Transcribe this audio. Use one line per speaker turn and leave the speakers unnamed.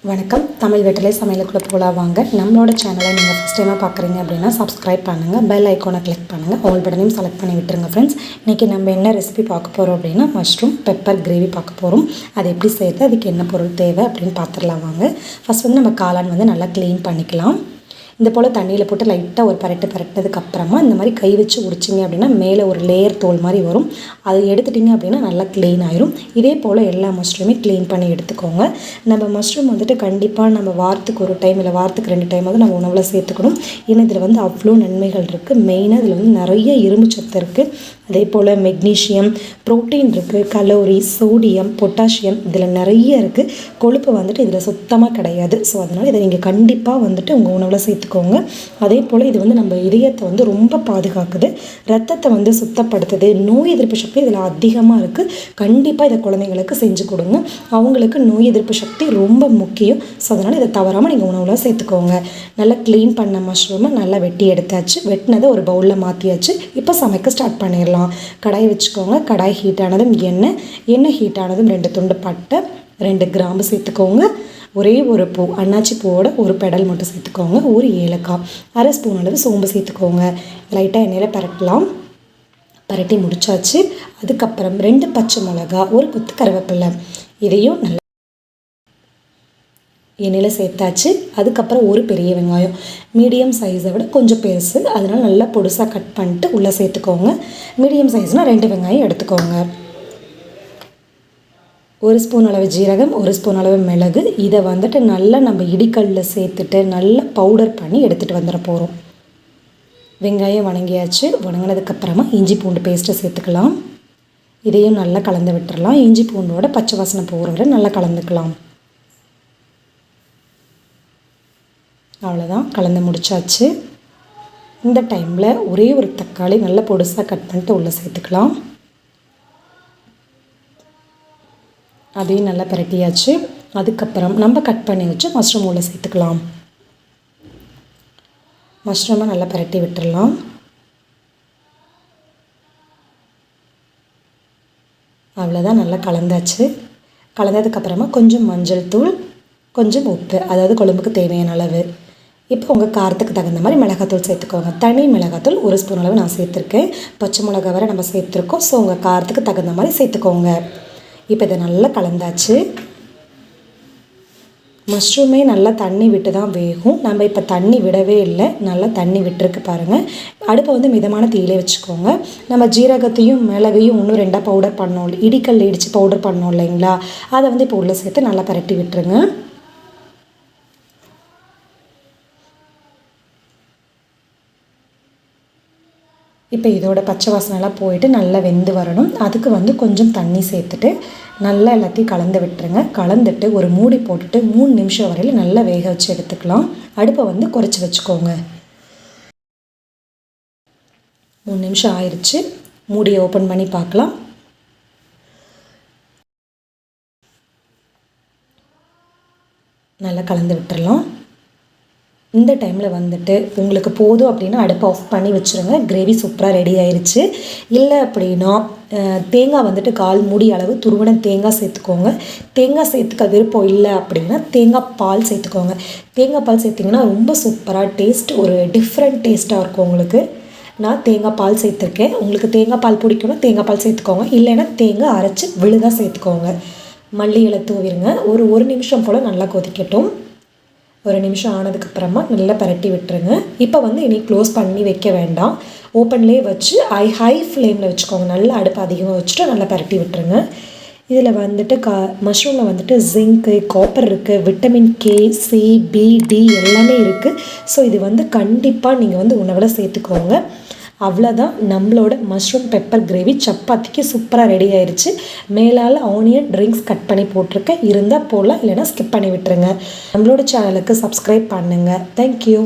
வணக்கம். தமிழ் வெற்றிலை சமையலுக்குள்ள போகலாம் வாங்க. நம்மளோட சேனலை நீங்கள் ஃபஸ்ட் டைமாக பார்க்குறீங்க அப்படின்னா சப்ஸ்கிரைப் பண்ணுங்கள், பெல் ஐக்கானை கிளிக் பண்ணுங்கள், ஆல் பட்டனையும் செலக்ட் பண்ணி விட்டுருங்க ஃப்ரெண்ட்ஸ். இன்றைக்கி நம்ம என்ன ரெசிபி பார்க்க போகிறோம் அப்படின்னா மஷ்ரூம் பெப்பர் கிரேவி பார்க்க போகிறோம். அது எப்படி செய்கிறது, அதுக்கு என்ன பொருள் தேவை அப்படின்னு பார்த்துடலாம் வாங்க. ஃபஸ்ட் வந்து நம்ம காளான் வந்து நல்லா க்ளீன் பண்ணிக்கலாம். இந்த போல் தண்ணியில் போட்டு லைட்டாக ஒரு பரட்டினதுக்கப்புறமா இந்த மாதிரி கை வச்சு உடிச்சிங்க அப்படின்னா மேலே ஒரு லேயர் தோல் மாதிரி வரும். அதை எடுத்துட்டிங்க அப்படின்னா நல்லா க்ளீன் ஆயிரும். இதே போல் எல்லா மஷ்ரூமே க்ளீன் பண்ணி எடுத்துக்கோங்க. நம்ம மஷ்ரூம் வந்துட்டு கண்டிப்பாக நம்ம வாரத்துக்கு ஒரு டைம் இல்லை வாரத்துக்கு 2 டைமாவது நம்ம உணவில் சேர்த்துக்கணும். ஏன்னா இதில் வந்து அவ்வளோ நன்மைகள் இருக்குது. மெயினாக இதில் வந்து நிறைய இரும்பு சத்து இருக்குது. அதே போல் மெக்னீஷியம், ப்ரோட்டீன் இருக்குது, கலோரி, சோடியம், பொட்டாசியம் இதில் நிறைய இருக்குது. கொழுப்பு வந்துட்டு இதில் சுத்தமாக கிடையாது. ஸோ அதனால் இதை நீங்கள் கண்டிப்பாக வந்துட்டு உங்கள் உணவில் சேர்த்துக்கோங்க. அதே போல் இது வந்து நம்ம இதயத்தை வந்து ரொம்ப பாதுகாக்குது, ரத்தத்தை வந்து சுத்தப்படுத்துது, நோய் எதிர்ப்பு சக்தி இதில் அதிகமாக இருக்குது. கண்டிப்பாக இதை குழந்தைங்களுக்கு செஞ்சு கொடுங்க. அவங்களுக்கு நோய் எதிர்ப்பு சக்தி ரொம்ப முக்கியம். ஸோ அதனால் இதை தவறாமல் நீங்கள் உணவில் சேர்த்துக்கோங்க. நல்லா க்ளீன் பண்ண மஷ்ரூமை நல்லா வெட்டி எடுத்தாச்சு. வெட்டினதை ஒரு பவுலில் மாற்றியாச்சு. இப்போ சமைக்க ஸ்டார்ட் பண்ணிடலாம். கடாய் வச்சுக்கோங்க. கடாய் ஹீட் ஆனதும் எண்ணெய் ஹீட் ஆனதும் 2 துண்டு பட்டை, 2 கிராம்பு சேர்த்துக்கோங்க. ஒரே ஒரு பூ, அன்னாச்சி பூவோட ஒரு பெடல் மட்டும் சேர்த்துக்கோங்க. ஒரு ஏலக்காய், 1/2 ஸ்பூன் அளவு சோம்பு சேர்த்துக்கோங்க. லைட்டாக எண்ணெயில் பரட்டலாம். பரட்டி முடிச்சாச்சு. அதுக்கப்புறம் 2 பச்சை மிளகா, ஒரு கொத்து கருவேப்பிலை, இதையும் நல்லா எண்ணெயில் சேர்த்தாச்சு. அதுக்கப்புறம் ஒரு பெரிய வெங்காயம், மீடியம் சைஸை விட கொஞ்சம் பெருசு, அதனால் நல்லா பொடுசாக கட் பண்ணிட்டு உள்ளே சேர்த்துக்கோங்க. மீடியம் சைஸ்னால் 2 வெங்காயம் எடுத்துக்கோங்க. 1 ஸ்பூன் அளவு ஜீரகம், 1 ஸ்பூன் அளவு மிளகு, இதை வந்துட்டு நல்லா நம்ம இடிக்கல்லில் சேர்த்துட்டு நல்லா பவுடர் பண்ணி எடுத்துகிட்டு வந்துட போகிறோம். வெங்காயம் வணங்கியாச்சு. வணங்கினதுக்கப்புறமா இஞ்சி பூண்டு பேஸ்ட்டை சேர்த்துக்கலாம். இதையும் நல்லா கலந்து விட்டுறலாம். இஞ்சி பூண்டோட பச்சை வாசனை போகிற வரை நல்லா கலந்துக்கலாம். அவ்வளோதான், கலந்து முடிச்சாச்சு. இந்த டைமில் ஒரே ஒரு தக்காளி நல்லா பொடுசாக கட் பண்ணிட்டு உள்ளே சேர்த்துக்கலாம். அதையும் நல்லா பிரட்டியாச்சு. அதுக்கப்புறம் நம்ம கட் பண்ணி வச்சு மஷ்ரூம் உள்ளே சேர்த்துக்கலாம். மஷ்ரூமை நல்லா பிரட்டி விட்டுடலாம். அவ்வளோதான், நல்லா கலந்தாச்சு. கலந்ததுக்கப்புறமா கொஞ்சம் மஞ்சள் தூள், கொஞ்சம் உப்பு, அதாவது குழம்புக்கு தேவையான அளவு. இப்போ உங்கள் காரத்துக்கு தகுந்த மாதிரி மிளகாத்தூள் சேர்த்துக்கோங்க. தனி மிளகாத்தூள் 1 ஸ்பூன் அளவு நான் சேர்த்துருக்கேன். பச்சை மிளகா வரை நம்ம சேர்த்துருக்கோம். ஸோ உங்கள் காரத்துக்கு தகுந்த மாதிரி சேர்த்துக்கோங்க. இப்போ இதை நல்லா கலந்தாச்சு. மஷ்ரூமே நல்லா தண்ணி விட்டு தான் வேகும். நம்ம இப்போ தண்ணி விடவே இல்லை, நல்லா தண்ணி விட்டுருக்கு பாருங்கள். அடுப்பை வந்து மிதமான தீயிலே வச்சுக்கோங்க. நம்ம ஜீரகத்தையும் மிளகையும் இன்னும் 2 பவுடர் பண்ணோம், இடிக்கல்ல இடித்து பவுடர் பண்ணோம் இல்லைங்களா, அதை வந்து இப்போ உள்ளே சேர்த்து நல்லா பரட்டி விட்டுருங்க. இப்போ இதோட பச்சை வாசனைலாம் போயிட்டு நல்லா வெந்து வரணும். அதுக்கு வந்து கொஞ்சம் தண்ணி சேர்த்துட்டு நல்லா எல்லாத்தையும் கலந்து விட்டுருங்க. கலந்துட்டு ஒரு மூடி போட்டுட்டு 3 நிமிஷம் வரையில் நல்லா வேக வச்சு எடுத்துக்கலாம். அடுப்பை வந்து குறைச்சி வச்சுக்கோங்க. 3 நிமிஷம் ஆயிடுச்சு. மூடியை ஓப்பன் பண்ணி பார்க்கலாம். நல்லா கலந்து விட்டுடலாம். இந்த டைமில் வந்துட்டு உங்களுக்கு போதும் அப்படின்னா அடுப்பை ஆஃப் பண்ணி வச்சுருங்க. கிரேவி சூப்பராக ரெடி ஆயிடுச்சு. இல்லை அப்படின்னா தேங்காய் வந்துட்டு 1/4 மூடி அளவு துருவன தேங்காய் சேர்த்துக்கோங்க. தேங்காய் சேர்த்துக்க விருப்பம் இல்லை அப்படின்னா தேங்காய் பால் சேர்த்துக்கோங்க. தேங்காய் பால் சேர்த்திங்கன்னா ரொம்ப சூப்பராக டேஸ்ட், ஒரு டிஃப்ரெண்ட் டேஸ்ட்டாக இருக்கும் உங்களுக்கு. நான் தேங்காய் பால் சேர்த்துருக்கேன். உங்களுக்கு தேங்காய் பால் பிடிக்கணும், தேங்காய் பால் சேர்த்துக்கோங்க. இல்லைன்னா தேங்காய் அரைச்சி விழுதாக சேர்த்துக்கோங்க. மல்லி இலை தூவிடுங்க. ஒரு நிமிஷம் போல் நல்லா கொதிக்கட்டும். 1 நிமிஷம் ஆனதுக்கப்புறமா நல்லா பரட்டி விட்டுருங்க. இப்போ வந்து இனி க்ளோஸ் பண்ணி வைக்க வேண்டாம். ஓப்பன்லேயே வச்சு ஹை ஃப்ளேமில் வச்சுக்கோங்க. நல்லா அடுப்பு அதிகமாக வச்சுட்டு நல்லா பரட்டி விட்டுருங்க. இதில் வந்துட்டு மஷ்ரூமில் வந்துட்டு ஜிங்க்கு, காப்பர் இருக்குது, vitamin K, C, B, D எல்லாமே இருக்குது. ஸோ இது வந்து கண்டிப்பாக நீங்கள் வந்து உணவில் சேர்த்துக்கோங்க. அவ்வளோதான், நம்மளோட மஷ்ரூம் பெப்பர் கிரேவி சப்பாத்திக்கு சூப்பராக ரெடி ஆயிடுச்சு. மேலால் ஆனியன் ட்ரிங்க்ஸ் கட் பண்ணி போட்டிருக்கேன். இருந்தால் போடலாம், இல்லைனா ஸ்கிப் பண்ணி விட்டுருங்க. நம்மளோட சேனலுக்கு சப்ஸ்கிரைப் பண்ணுங்கள். தேங்க்யூ.